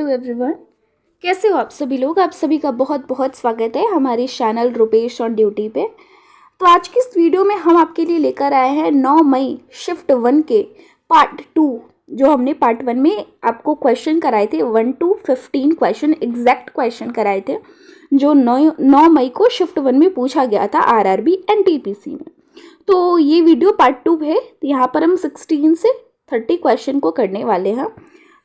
Everyone, कैसे हो आप सभी लोग। आप सभी का बहुत बहुत स्वागत है हमारे चैनल रुपेश ऑन ड्यूटी पे। तो आज की इस वीडियो में हम आपके लिए लेकर आए हैं 9 मई शिफ्ट 1 के पार्ट 2। जो हमने पार्ट 1 में आपको क्वेश्चन कराए थे 1 to 15 क्वेश्चन, एग्जैक्ट क्वेश्चन कराए थे जो 9 मई को शिफ्ट 1 में पूछा गया था RRB NTPC में। तो ये वीडियो पार्ट 2 है। यहाँ पर हम 16 से 30 क्वेश्चन को करने वाले हैं।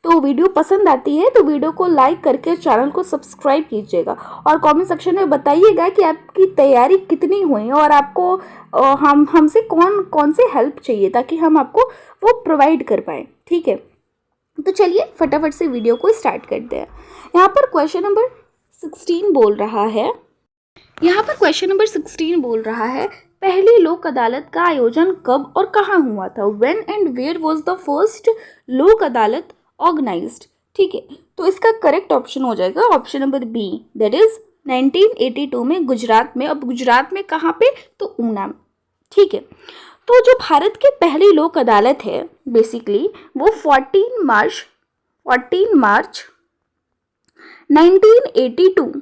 तो वीडियो पसंद आती है तो वीडियो को लाइक करके चैनल को सब्सक्राइब कीजिएगा और कमेंट सेक्शन में बताइएगा कि आपकी तैयारी कितनी हुई और आपको हमसे कौन से हेल्प चाहिए ताकि हम आपको वो प्रोवाइड कर पाए। ठीक है, तो चलिए फटाफट से वीडियो को स्टार्ट करते हैं। यहाँ पर क्वेश्चन नंबर 16 बोल रहा है पहली लोक अदालत का आयोजन कब और कहाँ हुआ था। When and where was the first Lok Adalat organised. ठीक है, तो इसका करेक्ट ऑप्शन हो जाएगा option number B, that is 1982 में गुजरात में। अब गुजरात में कहाँ पे, तो ऊना में। ठीक है, तो जो भारत की पहली लोक अदालत है बेसिकली वो 14 मार्च 1982,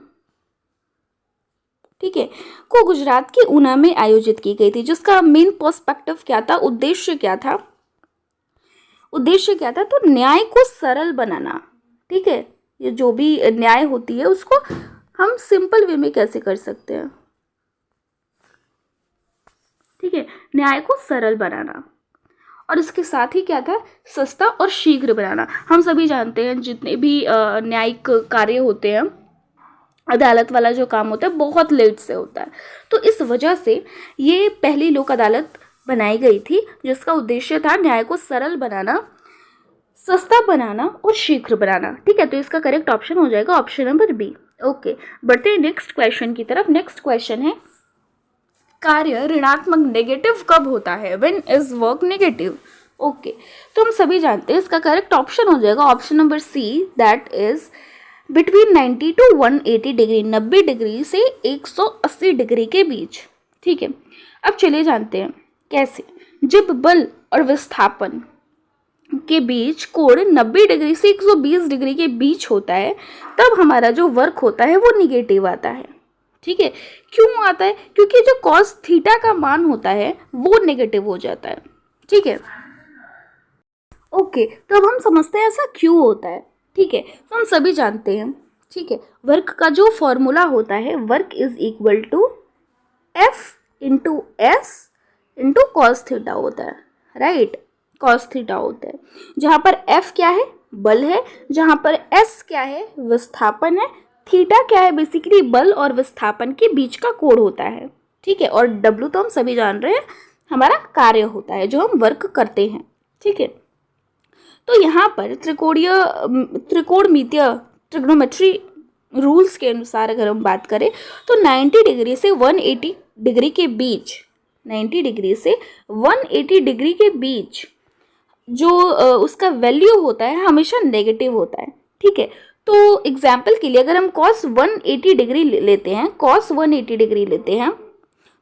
ठीक है, को गुजरात के ऊना में आयोजित की गई थी। जिसका मेन पर्सपेक्टिव क्या था, उद्देश्य क्या था, तो न्याय को सरल बनाना। ठीक है, ये जो भी न्याय होती है उसको हम सिंपल वे में कैसे कर सकते हैं। ठीक है, न्याय को सरल बनाना और इसके साथ ही क्या था, सस्ता और शीघ्र बनाना। हम सभी जानते हैं जितने भी न्यायिक कार्य होते हैं, अदालत वाला जो काम होता है बहुत लेट से होता है। तो इस वजह से ये पहली लोक अदालत बनाई गई थी जिसका उद्देश्य था न्याय को सरल बनाना, सस्ता बनाना और शीघ्र बनाना। ठीक है, तो इसका करेक्ट ऑप्शन हो जाएगा ऑप्शन नंबर बी। ओके, बढ़ते हैं नेक्स्ट क्वेश्चन की तरफ। नेक्स्ट क्वेश्चन है कार्य ऋणात्मक नेगेटिव कब होता है, when is work negative. Okay, तो हम सभी जानते हैं इसका करेक्ट ऑप्शन हो जाएगा option number C, that is between 90 to 180 degree, 90 degree से 180 डिग्री के बीच। ठीक है, अब चलिए जानते हैं कैसे। जब बल और विस्थापन के बीच कोण 90 डिग्री से 120 डिग्री के बीच होता है तब हमारा जो वर्क होता है वो निगेटिव आता है। ठीक है, क्यों आता है, क्योंकि जो कॉस थीटा का मान होता है वो नेगेटिव हो जाता है। ठीक है, ओके, तो अब हम समझते हैं ऐसा क्यों होता है। ठीक है, तो हम सभी जानते हैं, ठीक है, वर्क का जो फॉर्मूला होता है, work is equal to F into S into cos theta होता है। राइट, कॉस थीटा होता है, जहाँ पर F क्या है, बल है, जहाँ पर S क्या है, विस्थापन है, थीटा क्या है, बेसिकली बल और विस्थापन के बीच का कोण होता है। ठीक है, और W तो हम सभी जान रहे हैं हमारा कार्य होता है जो हम वर्क करते हैं। ठीक है, तो यहाँ पर त्रिकोणमितीय ट्रिग्नोमेट्री रूल्स के अनुसार अगर हम बात करें तो 90 डिग्री से 180 डिग्री के बीच, 90 डिग्री से 180 डिग्री के बीच जो उसका वैल्यू होता है हमेशा नेगेटिव होता है। ठीक है, तो एग्जाम्पल के लिए अगर हम cos 180 डिग्री लेते हैं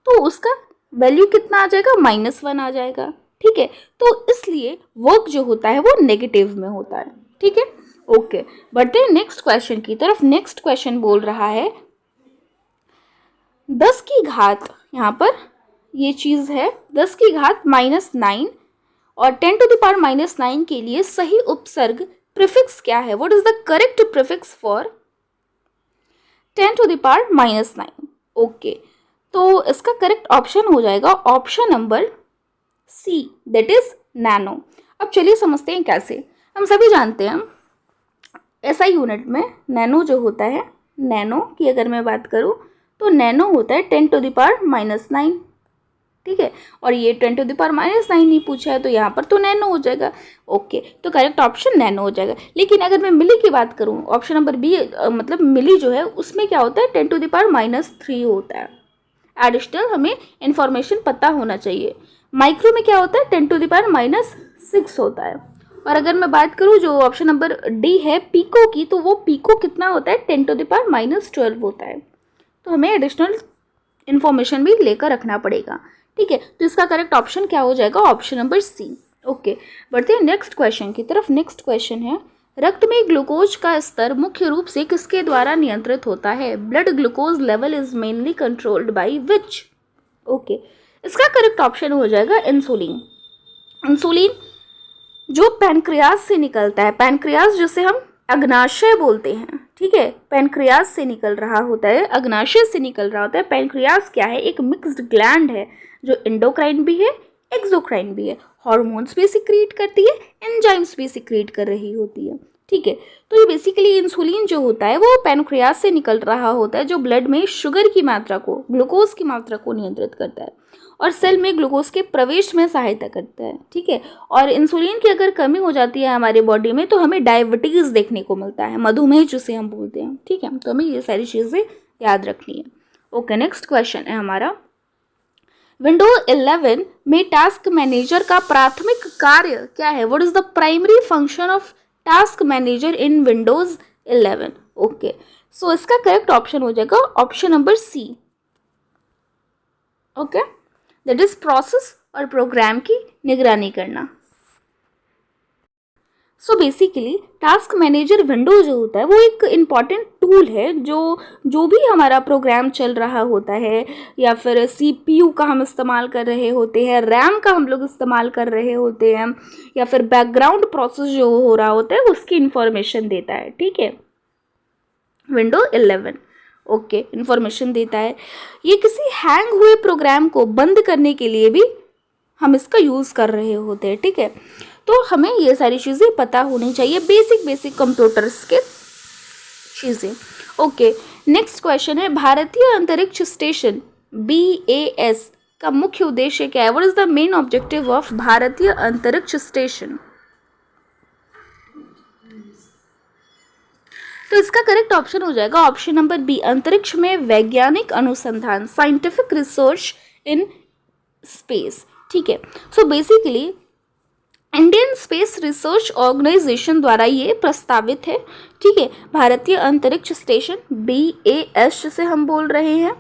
तो उसका वैल्यू कितना आ जाएगा, -1 आ जाएगा। ठीक है, तो इसलिए वर्क जो होता है वो नेगेटिव में होता है। ठीक है, ओके, बढ़ते हैं नेक्स्ट क्वेश्चन की तरफ। नेक्स्ट क्वेश्चन बोल रहा है 10 की घात, यहाँ पर ये चीज़ है 10 की घात -9 और 10 to the power -9 के लिए सही उपसर्ग प्रीफिक्स क्या है। What is the correct prefix for 10 to the power -9। Okay, तो इसका करेक्ट ऑप्शन हो जाएगा option number C, that is nano. अब चलिए समझते हैं कैसे। हम सभी जानते हैं SI यूनिट में नैनो जो होता है, नैनो की अगर मैं बात करूं तो नैनो होता है 10 to the power -9। ठीक है, और ये 10 to the power -9 नहीं पूछा है तो यहाँ पर तो नैनो हो जाएगा। ओके, तो करेक्ट ऑप्शन नैनो हो जाएगा। लेकिन अगर मैं मिली की बात करूँ, ऑप्शन नंबर बी मतलब मिली जो है उसमें क्या होता है 10 to the power -3 होता है। एडिशनल हमें इंफॉर्मेशन पता होना चाहिए। माइक्रो में क्या होता है 10 to the power -6 होता है। और अगर मैं बात करूँ जो ऑप्शन नंबर डी है पीको की, तो वो पीको कितना होता है 10 to the power -12 होता है। तो हमें एडिशनल इन्फॉर्मेशन भी लेकर रखना पड़ेगा। ठीक है, तो इसका करेक्ट ऑप्शन क्या हो जाएगा, ऑप्शन नंबर सी। ओके, बढ़ते हैं नेक्स्ट क्वेश्चन की तरफ। नेक्स्ट क्वेश्चन है रक्त में ग्लूकोज का स्तर मुख्य रूप से किसके द्वारा नियंत्रित होता है? Blood glucose level is mainly controlled by which? Okay, इसका करेक्ट ऑप्शन हो जाएगा इंसुलिन। इंसुलिन जो पैनक्रियाज से निकलता है, पैनक्रियाज जिसे हम अग्नाशय बोलते हैं, ठीक है, पैनक्रियाज से निकल रहा होता है, अग्नाशय से निकल रहा होता है। पैनक्रियाज क्या है? एक मिक्स्ड ग्लैंड है जो एंडोक्राइन भी है, एक्सोक्राइन भी है, हार्मोन्स भी सिक्रीट करती है, एंजाइम्स भी सिक्रीट कर रही होती है, ठीक है। तो ये बेसिकली इंसुलिन जो होता है वो पैनक्रियाज से निकल रहा होता है, जो ब्लड में शुगर की मात्रा को, ग्लूकोज की मात्रा को नियंत्रित करता है और सेल में ग्लूकोज के प्रवेश में सहायता करता है, ठीक है। और इंसुलिन की अगर कमी हो जाती है हमारे बॉडी में तो हमें डायबिटीज़ देखने को मिलता है, मधुमेह जिसे हम बोलते हैं, ठीक है। तो हमें ये सारी चीज़ें याद रखनी है। ओके, नेक्स्ट क्वेश्चन है हमारा, विंडोज 11 में टास्क मैनेजर का प्राथमिक कार्य क्या है? What is the primary function of task manager in Windows 11? Okay, so इसका करेक्ट ऑप्शन हो जाएगा option number C. Okay, that is process और प्रोग्राम की निगरानी करना। So basically task manager window जो होता है वो एक इम्पॉर्टेंट टूल है जो भी हमारा प्रोग्राम चल रहा होता है या फिर CPU का हम इस्तेमाल कर रहे होते हैं, रैम का हम लोग इस्तेमाल कर रहे होते हैं या फिर बैकग्राउंड प्रोसेस जो हो रहा होता है उसकी इंफॉर्मेशन देता है, ठीक है। विंडो 11 ओके, इंफॉर्मेशन देता है। ये किसी हैंग हुए प्रोग्राम को बंद करने के लिए भी हम इसका यूज़ कर रहे होते हैं, ठीक है। तो हमें ये सारी चीज़ें पता होनी चाहिए, बेसिक कंप्यूटर्स के चीज़ें। ओके, नेक्स्ट क्वेश्चन है, भारतीय अंतरिक्ष स्टेशन BAS का मुख्य उद्देश्य क्या है? What is the main objective of भारतीय अंतरिक्ष स्टेशन? तो इसका करेक्ट ऑप्शन हो जाएगा ऑप्शन नंबर बी, अंतरिक्ष में वैज्ञानिक अनुसंधान, साइंटिफिक रिसर्च इन स्पेस, ठीक है। So basically Indian space research organisation द्वारा ये प्रस्तावित है, ठीक है। भारतीय अंतरिक्ष स्टेशन BAS जिसे हम बोल रहे हैं,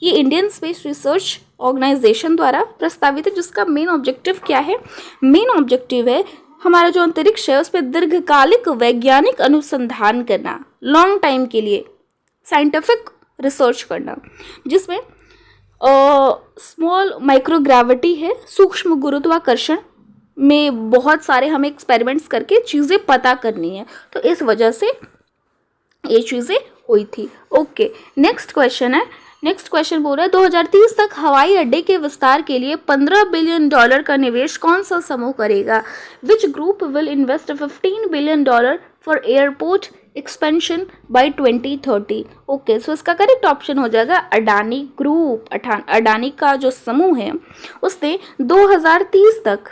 ये इंडियन स्पेस रिसर्च ऑर्गेनाइजेशन द्वारा प्रस्तावित है, जिसका मेन ऑब्जेक्टिव क्या है? मेन ऑब्जेक्टिव है हमारा जो अंतरिक्ष है उस पर दीर्घकालिक वैज्ञानिक अनुसंधान करना, लॉन्ग टाइम के लिए साइंटिफिक रिसर्च करना, जिसमें स्मॉल माइक्रोग्रेविटी है, सूक्ष्म गुरुत्वाकर्षण में बहुत सारे हमें एक्सपेरिमेंट्स करके चीज़ें पता करनी है, तो इस वजह से ये चीज़ें हुई थी। ओके, नेक्स्ट क्वेश्चन है, नेक्स्ट क्वेश्चन बोल रहा है 2030 तक हवाई अड्डे के विस्तार के लिए $15 बिलियन का निवेश कौन सा समूह करेगा? Which group will invest $15 billion for airport expansion by 2030? Okay, so इसका करेक्ट ऑप्शन हो जाएगा अडानी ग्रुप। अडानी का जो समूह है उसने 2030 तक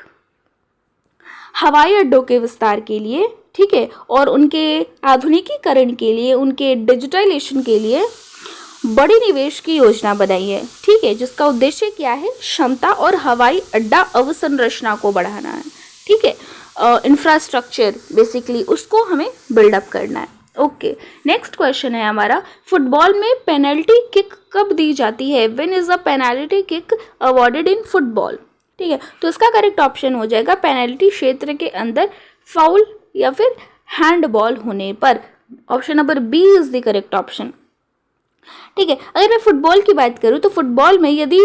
हवाई अड्डों के विस्तार के लिए, ठीक है, और उनके आधुनिकीकरण के लिए, उनके डिजिटलाइजेशन के लिए बड़ी निवेश की योजना बनाई है, ठीक है, जिसका उद्देश्य क्या है? क्षमता और हवाई अड्डा अवसंरचना को बढ़ाना है, ठीक है। इंफ्रास्ट्रक्चर बेसिकली उसको हमें बिल्डअप करना है। ओके, नेक्स्ट क्वेश्चन है हमारा, फुटबॉल में पेनल्टी किक कब दी जाती है? When is a penalty kick awarded in football? ठीक है, तो इसका करेक्ट ऑप्शन हो जाएगा पेनल्टी क्षेत्र के अंदर फाउल या फिर हैंडबॉल होने पर। Option number B is the correct option, ठीक है। अगर मैं फुटबॉल की बात करूँ तो फुटबॉल में यदि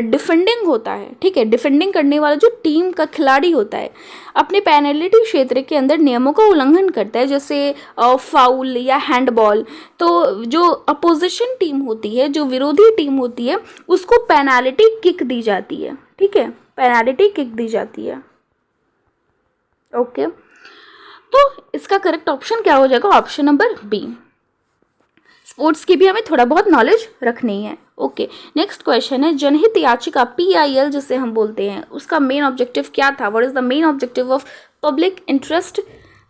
डिफेंडिंग होता है, ठीक है, डिफेंडिंग करने वाला जो टीम का खिलाड़ी होता है अपने पेनल्टी क्षेत्र के अंदर नियमों का उल्लंघन करता है, जैसे फाउल या हैंडबॉल, तो जो अपोजिशन टीम होती है, जो विरोधी टीम होती है, उसको पेनल्टी किक दी जाती है, ठीक है, पेनल्टी किक दी जाती है। ओके, तो इसका करेक्ट ऑप्शन क्या हो जाएगा? Option number B. स्पोर्ट्स की भी हमें थोड़ा बहुत नॉलेज रखनी है। ओके, नेक्स्ट क्वेश्चन है, जनहित याचिका PIL जिसे हम बोलते हैं उसका मेन ऑब्जेक्टिव क्या था? What is the main objective of public interest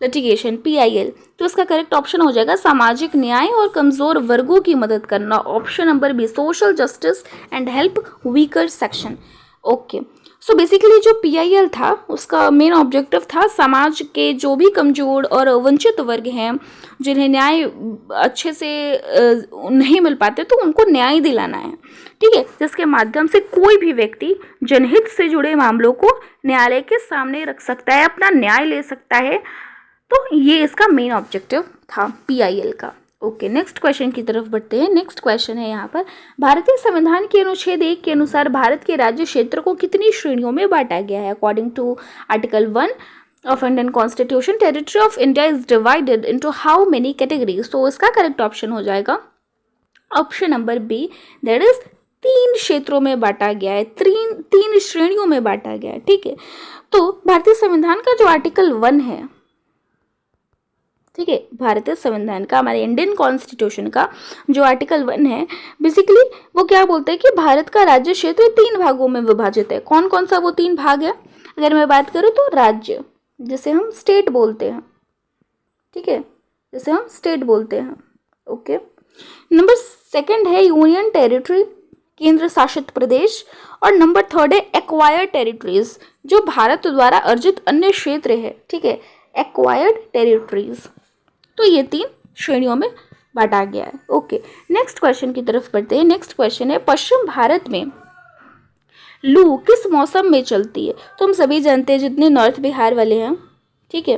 litigation PIL? तो इसका करेक्ट ऑप्शन हो जाएगा सामाजिक न्याय और कमजोर वर्गों की मदद करना। Option number B, social justice and help weaker section. Okay, so basically जो PIL था उसका मेन ऑब्जेक्टिव था समाज के जो भी कमजोर और वंचित वर्ग हैं, जिन्हें न्याय अच्छे से नहीं मिल पाते, तो उनको न्याय दिलाना है, ठीक है, जिसके माध्यम से कोई भी व्यक्ति जनहित से जुड़े मामलों को न्यायालय के सामने रख सकता है, अपना न्याय ले सकता है। तो ये इसका मेन ऑब्जेक्टिव था PIL का। ओके, नेक्स्ट क्वेश्चन की तरफ बढ़ते हैं। नेक्स्ट क्वेश्चन है यहाँ पर, भारतीय संविधान के अनुच्छेद 1 के अनुसार भारत के राज्य क्षेत्र को कितनी श्रेणियों में बांटा गया है? According to article 1 of Indian constitution, territory of India is divided into how many categories? तो इसका करेक्ट ऑप्शन हो जाएगा option number B, that is 3 क्षेत्रों में बांटा गया है, 3 श्रेणियों में बांटा गया है। ठीक है, तो भारतीय संविधान का जो आर्टिकल 1 है, ठीक है, भारतीय संविधान का, हमारे इंडियन कॉन्स्टिट्यूशन का जो आर्टिकल 1 है, बेसिकली वो क्या बोलता है कि भारत का राज्य क्षेत्र 3 भागों में विभाजित है। कौन कौन सा वो 3 भाग है? अगर मैं बात करूँ तो राज्य, जिसे हम स्टेट बोलते हैं, ठीक है, जिसे हम स्टेट बोलते हैं। ओके, नंबर 2 है यूनियन टेरिटरी, केंद्र शासित प्रदेश, और नंबर 3 है एक्वायर्ड टेरिटरीज, जो भारत द्वारा अर्जित अन्य क्षेत्र है। ठीक है, एक्वायर्ड टेरिटरीज। तो ये 3 श्रेणियों में बांटा गया है। ओके, नेक्स्ट क्वेश्चन की तरफ बढ़ते हैं। नेक्स्ट क्वेश्चन है, पश्चिम भारत में लू किस मौसम में चलती है? तो हम सभी जानते हैं, जितने नॉर्थ बिहार वाले हैं, ठीक है,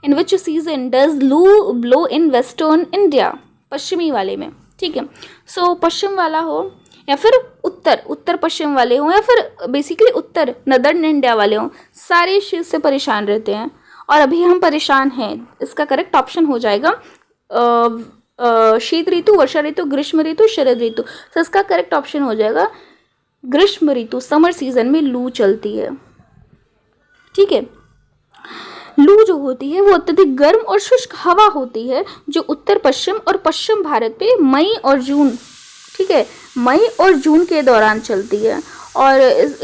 इन विच सीजन डज लू ब्लो इन वेस्टर्न इंडिया? पश्चिमी वाले में, ठीक है। सो पश्चिम वाला हो या फिर उत्तर पश्चिम वाले हों या फिर बेसिकली उत्तर नदर्न इंडिया वाले हों, सारे इस चीज़ से परेशान रहते हैं और अभी हम परेशान हैं। इसका करेक्ट ऑप्शन हो जाएगा शीत ऋतु, वर्षा ऋतु, ग्रीष्म ऋतु, शरद ऋतु। तो इसका करेक्ट ऑप्शन हो जाएगा ग्रीष्म ऋतु। समर सीजन में लू चलती है। ठीक है, लू जो होती है वो अत्यधिक गर्म और शुष्क हवा होती है, जो उत्तर पश्चिम और पश्चिम भारत पे मई और जून, ठीक है, मई और जून के दौरान चलती है। और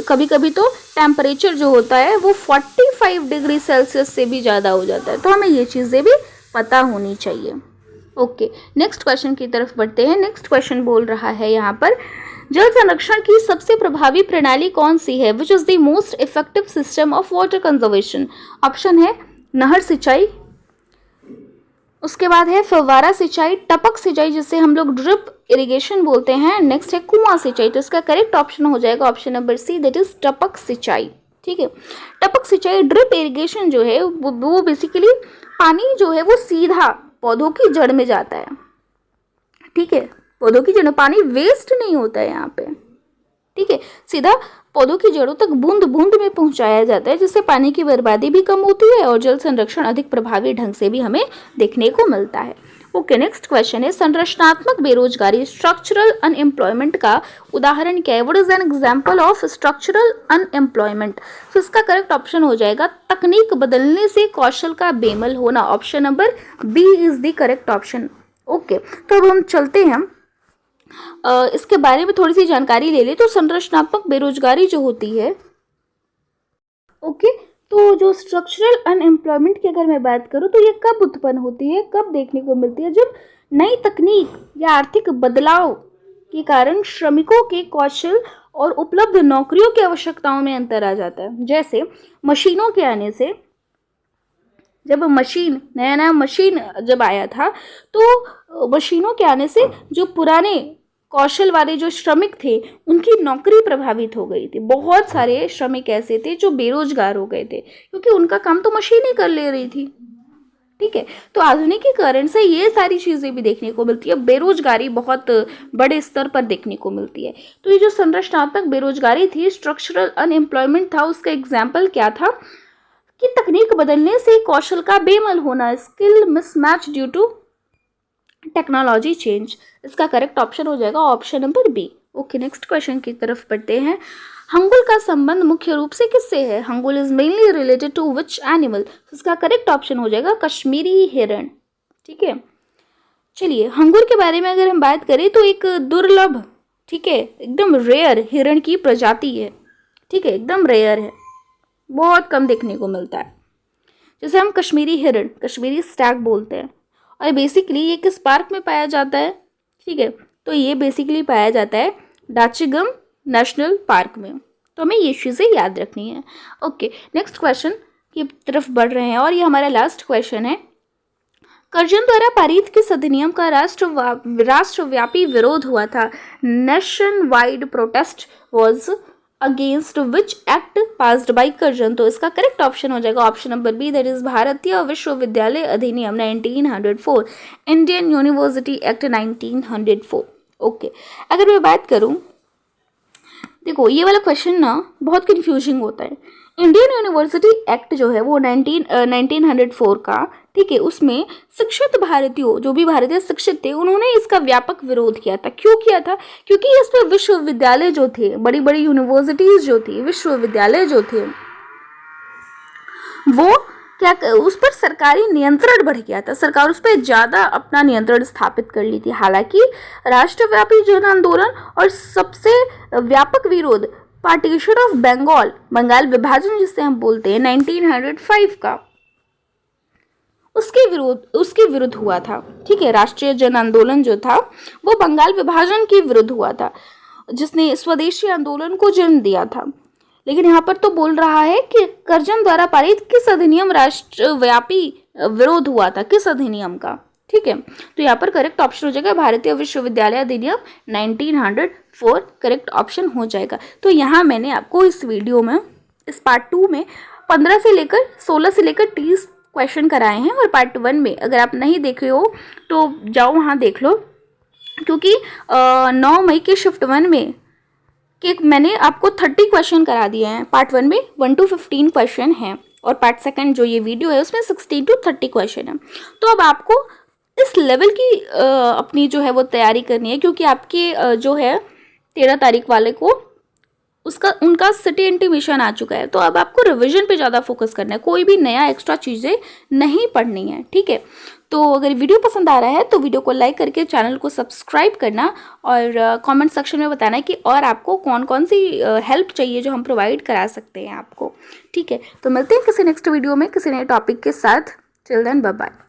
कभी कभी तो टेम्परेचर जो होता है वो 45 डिग्री सेल्सियस से भी ज़्यादा हो जाता है। तो हमें ये चीज़ें भी पता होनी चाहिए। ओके, नेक्स्ट क्वेश्चन की तरफ बढ़ते हैं। नेक्स्ट क्वेश्चन बोल रहा है यहाँ पर, जल संरक्षण की सबसे प्रभावी प्रणाली कौन सी है? Which is the most effective system of water conservation? Option है नहर सिंचाई, उसके बाद है फव्वारा सिंचाई, टपक सिंचाई जिसे हम लोग ड्रिप इरिगेशन बोलते हैं, नेक्स्ट है कुआं सिंचाई। तो इसका करेक्ट ऑप्शन हो जाएगा option number C, that is टपक सिंचाई। ठीक है, टपक सिंचाई, ड्रिप इरिगेशन जो है वो बेसिकली पानी जो है वो सीधा पौधों की जड़ में जाता है। ठीक है, पौधों की जड़, पानी वेस्ट नहीं होता है यहाँ पे। ठीक है, सीधा पौधों की जड़ों तक बूंद बूंद में पहुंचाया जाता है, जिससे पानी की बर्बादी भी कम होती है और जल संरक्षण अधिक प्रभावी ढंग से भी हमें देखने को मिलता है। ओके, नेक्स्ट क्वेश्चन है, संरचनात्मक बेरोजगारी, स्ट्रक्चरल अनएम्प्लॉयमेंट का उदाहरण क्या है? What is an example of structural unemployment? तो इसका करेक्ट ऑप्शन हो जाएगा तकनीक बदलने से कौशल का बेमेल होना। Option number B is the correct option. Okay, तो अब हम चलते हैं, इसके बारे में थोड़ी सी जानकारी ले ले। तो संरचनात्मक बेरोजगारी जो होती है, ओके, तो जो स्ट्रक्चरल अनएम्प्लॉयमेंट की अगर मैं बात करूँ तो ये कब उत्पन्न होती है, कब देखने को मिलती है? जब नई तकनीक या आर्थिक बदलाव के कारण श्रमिकों के कौशल और उपलब्ध नौकरियों की आवश्यकताओं में अंतर आ जाता है। जैसे मशीनों के आने से, जब नया मशीन जब आया था, तो मशीनों के आने से जो पुराने कौशल वाले जो श्रमिक थे उनकी नौकरी प्रभावित हो गई थी। बहुत सारे श्रमिक ऐसे थे जो बेरोजगार हो गए थे, क्योंकि उनका काम तो मशीन ही कर ले रही थी। ठीक है, तो आधुनिकीकरण से ये सारी चीज़ें भी देखने को मिलती है। बेरोजगारी बहुत बड़े स्तर पर देखने को मिलती है। तो ये जो संरचनात्मक बेरोजगारी थी, स्ट्रक्चरल अनएम्प्लॉयमेंट था, उसका एग्जाम्पल क्या था कि तकनीक बदलने से कौशल का बेमेल होना, skill mismatch due to technology change. इसका करेक्ट ऑप्शन हो जाएगा option number B. Okay, next question की तरफ बढ़ते हैं। हंगुल का संबंध मुख्य रूप से किससे है? Hangul is mainly related to which animal? इसका करेक्ट ऑप्शन हो जाएगा कश्मीरी हिरण। ठीक है, चलिए हंगुल के बारे में अगर हम बात करें तो एक दुर्लभ, ठीक है, एकदम रेयर हिरण की प्रजाति है। ठीक है, एकदम रेयर है, बहुत कम देखने को मिलता है, जैसे हम कश्मीरी हिरण, कश्मीरी स्टैग बोलते हैं। और बेसिकली ये किस पार्क में पाया जाता है? ठीक है, तो ये बेसिकली पाया जाता है डाचिगम नेशनल पार्क में। तो हमें ये चीज़ें याद रखनी है। ओके, नेक्स्ट क्वेश्चन की तरफ बढ़ रहे हैं और ये हमारा लास्ट क्वेश्चन है। कर्जन द्वारा पारित किस अधिनियम का राष्ट्रव्यापी विरोध हुआ था? Nationwide protest was against which act passed by Curzon. तो इसका करेक्ट ऑप्शन हो जाएगा option number B, that is भारतीय विश्वविद्यालय अधिनियम 1904, इंडियन यूनिवर्सिटी एक्ट 1904। ओके, अगर मैं बात करूं, देखो ये वाला क्वेश्चन ना बहुत कंफ्यूजिंग होता है। इंडियन यूनिवर्सिटी एक्ट जो है वो 1904 का, ठीक है, उसमें शिक्षित भारतीयों, जो भी भारतीय शिक्षित थे, उन्होंने इसका व्यापक विरोध किया था। क्यों किया था? क्योंकि इसमें विश्वविद्यालय जो थे, बड़ी बड़ी यूनिवर्सिटीज जो थी, विश्वविद्यालय जो थे, वो क्या, उस पर सरकारी नियंत्रण बढ़ गया था। सरकार उस पर ज़्यादा अपना नियंत्रण स्थापित कर ली थी। हालांकि राष्ट्रव्यापी जन आंदोलन और सबसे व्यापक विरोध पार्टीशन ऑफ बंगाल, बंगाल विभाजन जिसे हम बोलते हैं, 1905 का, उसके विरुद्ध हुआ था। ठीक है, राष्ट्रीय जन आंदोलन जो था वो बंगाल विभाजन के विरुद्ध हुआ था, जिसने स्वदेशी आंदोलन को जन्म दिया था। लेकिन यहाँ पर तो बोल रहा है कि कर्जन द्वारा पारित किस अधिनियम राष्ट्रव्यापी विरोध हुआ था, किस अधिनियम का। ठीक है, तो यहाँ पर करेक्ट ऑप्शन हो जाएगा भारतीय विश्वविद्यालय अधिनियम 1904 करेक्ट ऑप्शन हो जाएगा। तो यहाँ मैंने आपको इस वीडियो में, इस पार्ट 2 में 16 से लेकर 30 क्वेश्चन कराए हैं, और पार्ट 1 में अगर आप नहीं देखे हो तो जाओ वहाँ देख लो, क्योंकि 9 मई के शिफ्ट 1 में कि मैंने आपको 30 क्वेश्चन करा दिए हैं। पार्ट 1 में 1 to 15 क्वेश्चन हैं, और पार्ट 2 जो ये वीडियो है उसमें 16 to 30 क्वेश्चन है। तो अब आपको इस लेवल की अपनी जो है वो तैयारी करनी है, क्योंकि आपके जो है 13 तारीख वाले को उनका सिटी इंटीमेशन आ चुका है। तो अब आपको रिवीजन पे ज़्यादा फोकस करना है, कोई भी नया एक्स्ट्रा चीज़ें नहीं पढ़नी है। ठीक है, तो अगर वीडियो पसंद आ रहा है तो वीडियो को लाइक करके चैनल को सब्सक्राइब करना, और कमेंट सेक्शन में बताना कि और आपको कौन कौन सी हेल्प चाहिए जो हम प्रोवाइड करा सकते हैं आपको। ठीक है, तो मिलते हैं किसी नेक्स्ट वीडियो में किसी नए टॉपिक के साथ। Till then bye bye.